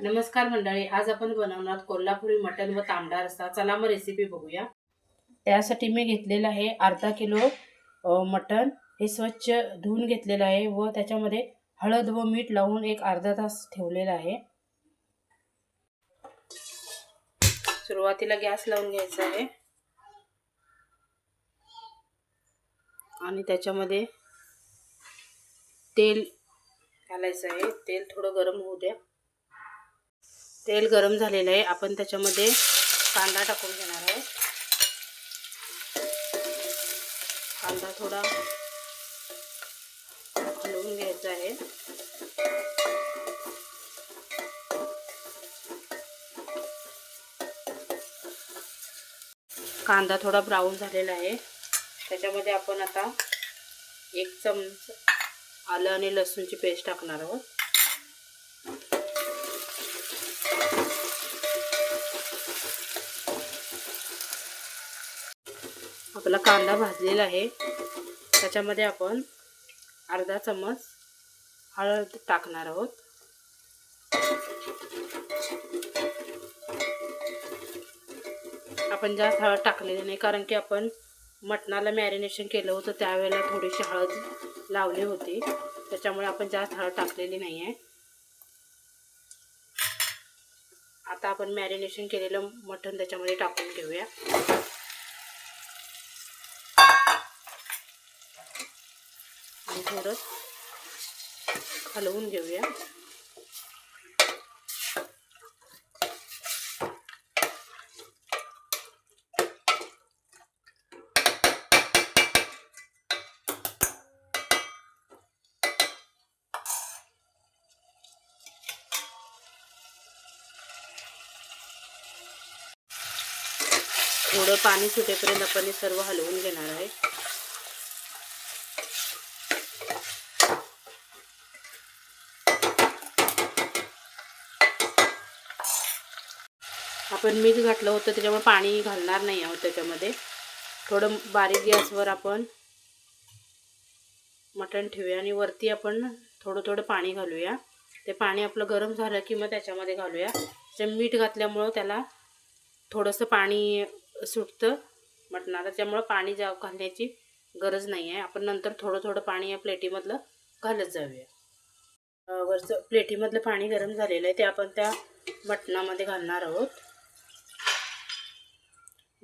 नमस्कार मंडळी, आज आपण बनवणार कोल्हापुरी मटण व तांबडा रस्सा। चला मग रेसिपी बघूया। त्यासाठी मी घेतलेला आहे अर्धा किलो मटण। हे स्वच्छ धुवून घेतलेलं आहे व त्याच्यामध्ये हळद व मीठ लावून एक अर्धा तास ठेवलेला आहे। सुरुवातीला गॅस लावून घ्यायचा आहे आणि त्याच्यामध्ये तेल घालायचं आहे। तेल थोडं गरम होऊ द्या। तेल गरम झालेलं आहे, आपण त्याच्यामध्ये कांदा टाकून घेणार आहोत। कांदा थोडा हलवून घ्यायचा आहे। कांदा थोडा ब्राऊन झालेला आहे, त्याच्यामध्ये आपण आता 1 चमचा आलं आणि लसूणची पेस्ट टाकणार आहोत। आपला कांदा भाजलेला आहे, त्याच्यामध्ये आपण अर्धा चमच हळद टाकणार आहोत। आपण जास्त हळद टाकलेली नाही, कारण की आपण मटणाला मॅरिनेशन केलं होतं त्यावेळेला थोडीशी हळद लावली होती, त्याच्यामुळे आपण जास्त हळद टाकलेली नाही आहे। आता आपण मॅरिनेशन केलेलं मटण त्याच्यामध्ये टाकून घेऊया। आणि थोडं हलवून घेऊया। थोडं पाणी सुटेपर्यंत आपण हे सर्व हलवून घेणार आहे। आपण मीठ घातलं होतं त्याच्यामुळे पाणी घालणार नाही आहोत। त्याच्यामध्ये थोडं बारीक गॅसवर आपण मटण ठेवूया आणि वरती आपण थोडं पाणी घालूया। ते पाणी आपलं गरम झालं की मग त्याच्यामध्ये घालूया। ते मीठ घातल्यामुळे त्याला थोडंसं पाणी सुटतं मटणाला, त्यामुळे पाणी घालण्याची गरज नाही आहे। आपण नंतर थोडं पाणी या प्लेटीमधलं घालत जाऊया। वरचं प्लेटीमधलं पाणी गरम झालेलं आहे, ते आपण त्या मटणामध्ये घालणार आहोत।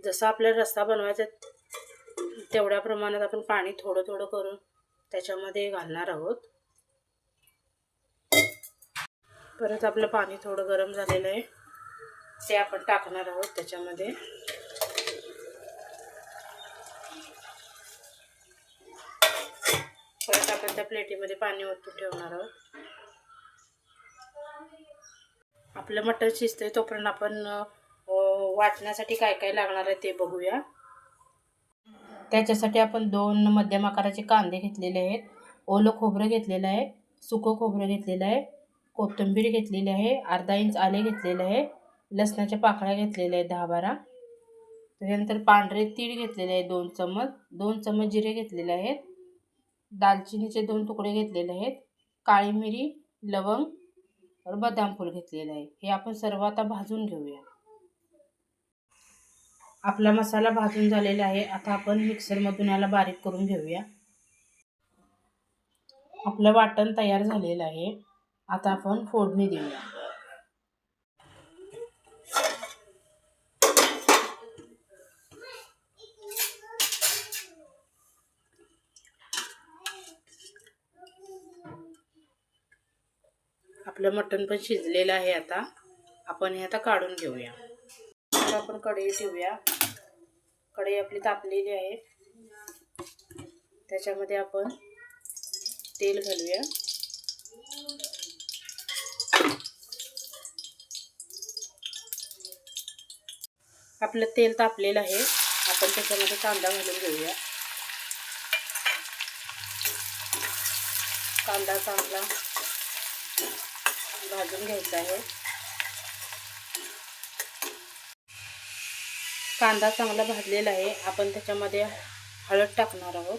जसं आपल्याला रस्सा बनवायचा तेवढ्या प्रमाणात आपण पाणी थोडं करून त्याच्यामध्ये घालणार आहोत। परत आपलं पाणी थोडं गरम झालेलं आहे, ते आपण टाकणार आहोत त्याच्यामध्ये। परत आपण त्या प्लेटीमध्ये पाणी ओतून ठेवणार आहोत। आपलं मटण शिजतंय तोपर्यंत आपण वाटण्यासाठी काय काय लागणार आहे ते बघूया। त्याच्यासाठी आपण 2 मध्यम आकाराचे कांदे घेतलेले आहेत, ओलं खोबरं घेतलेलं आहे, सुकं खोबरं घेतलेलं आहे, कोथिंबीर घेतलेली आहे, अर्धा इंच आले घेतलेले आहे, लसणाच्या पाकळ्या घेतलेल्या आहेत 10-12, त्यानंतर पांढरे तीळ घेतलेले आहेत 2 चमच, 2 चमच जिरे घेतलेले आहेत, दालचिनीचे 2 तुकडे घेतलेले आहेत, काळी मिरी, लवंग और बदाम फूल घेतलेले आहे। हे आपण सर्व आता भाजून घेऊया। आपला मसाला भाजून झालेला आहे, आता आपण मिक्सरमधून याला बारीक करून घेऊया। आपलं वाटण तयार झालेलं आहे, आता आपण फोडणी देऊया। आपलं मटण पण शिजलेलं आहे, आता आपण हे आता काढून घेऊया। आता आपण कढई ठेवूया। कढई आपली तापलेली आहे, त्याच्यामध्ये आपण तेल घालूया। आपलं तेल तापलेलं आहे, आपण त्याच्यामध्ये कांदा घालून घेऊया। कांदा चांगला भाजून घ्यायचा आहे। कांदा चांगला भाजलेला आहे, आपण त्याच्यामध्ये हळद टाकणार आहोत।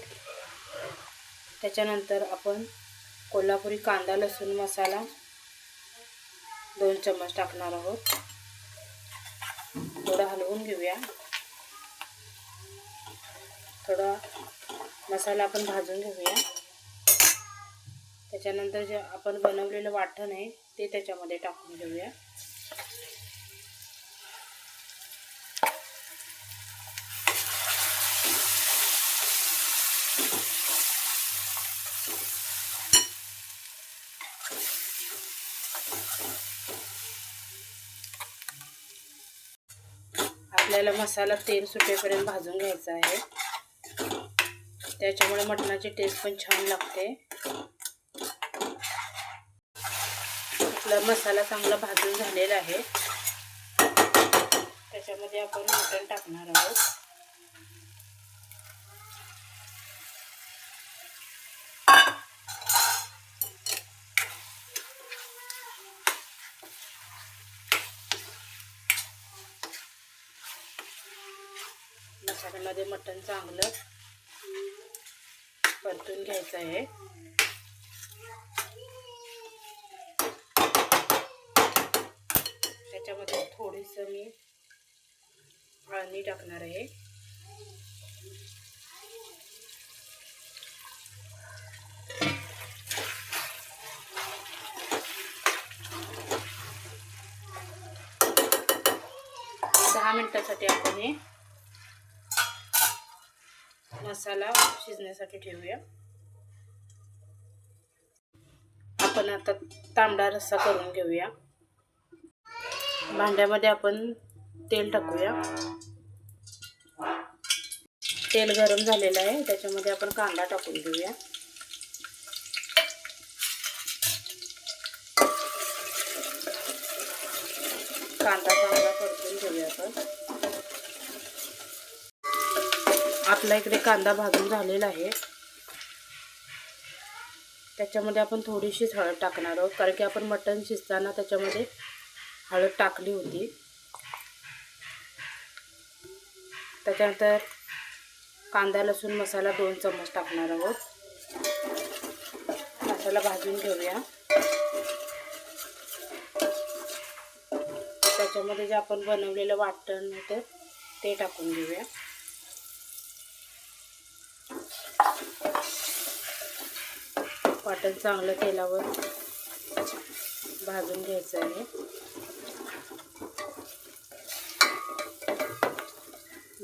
त्याच्यानंतर आपण कोल्हापुरी कांदा लसूण मसाला 2 चम्मच टाकणार आहोत. थोडं हलवून घेऊया. थोडा मसाला आपण भाजून घेऊया. त्याच्यानंतर जे आपण बनवलेलं वाटण आहे ते त्याच्यामध्ये टाकून घेऊया. आपल्याला मसाला तेल सुटेपर्यंत भाजून घ्यायचा आहे. त्याच्यामुळे मटणाची टेस्ट पण छान लागते. आपला मसाला चांगला भाजून झालेला आहे. त्याच्यामध्ये आपण मटण टाकणार आहोत. मसाल्यामध्ये मटण चांगलं परतून घ्यायचं आहे. त्याच्यामध्ये थोडीसं मी हळद टाकणार आहे. दहा मिनिटासाठी आपण हे मसाला शिजण्यासाठी ठेवूया. आपण आता तांबडा रस्सा करून घेऊया. भांड्यामध्ये आपण तेल टाकूया. तेल गरम झालेलं आहे. त्याच्यामध्ये आपण कांदा टाकून घेऊया. कांदा चांगला परतून घेऊया आपण. आपल्या इकडे कांदा भाजून झालेला आहे. त्याच्यामध्ये आपण थोडीशीच हळद टाकणार आहोत, कारण की आपण मटण शिजताना त्याच्यामध्ये हळद टाकली होती. त्याच्यानंतर कांदा लसूण मसाला 2 चम्मच टाकणार आहोत. मसाला भाजून घेऊया. त्याच्यामध्ये जे आपण बनवलेलं वाटण होतं ते टाकून घेऊया. वाटण चांगलं तेलावर भाजून घ्यायचं आहे.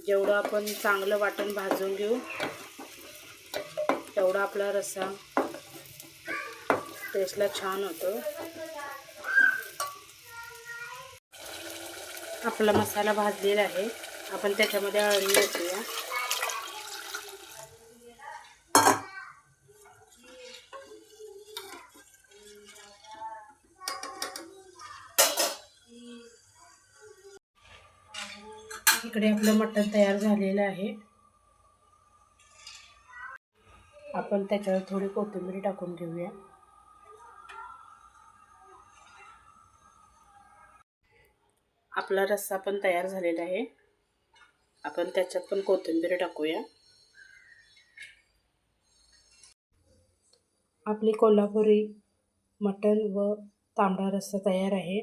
जेवढं आपण चांगलं वाटण भाजून घेऊ तेवढा आपला रस्सा टेस्टला छान होतो. आपला मसाला भाजलेला आहे. आपण त्याच्यामध्ये हळद घालूया. इकडे आपलं मटण तयार झालेलं आहे. आपण त्याच्यावर थोडी कोथिंबीर टाकून घेऊया. आपला रस्सा पण तयार झालेला आहे. आपण त्याच्यात पण कोथिंबीर टाकूया. आपली कोल्हापुरी मटण व तांबडा रस्सा तयार आहे.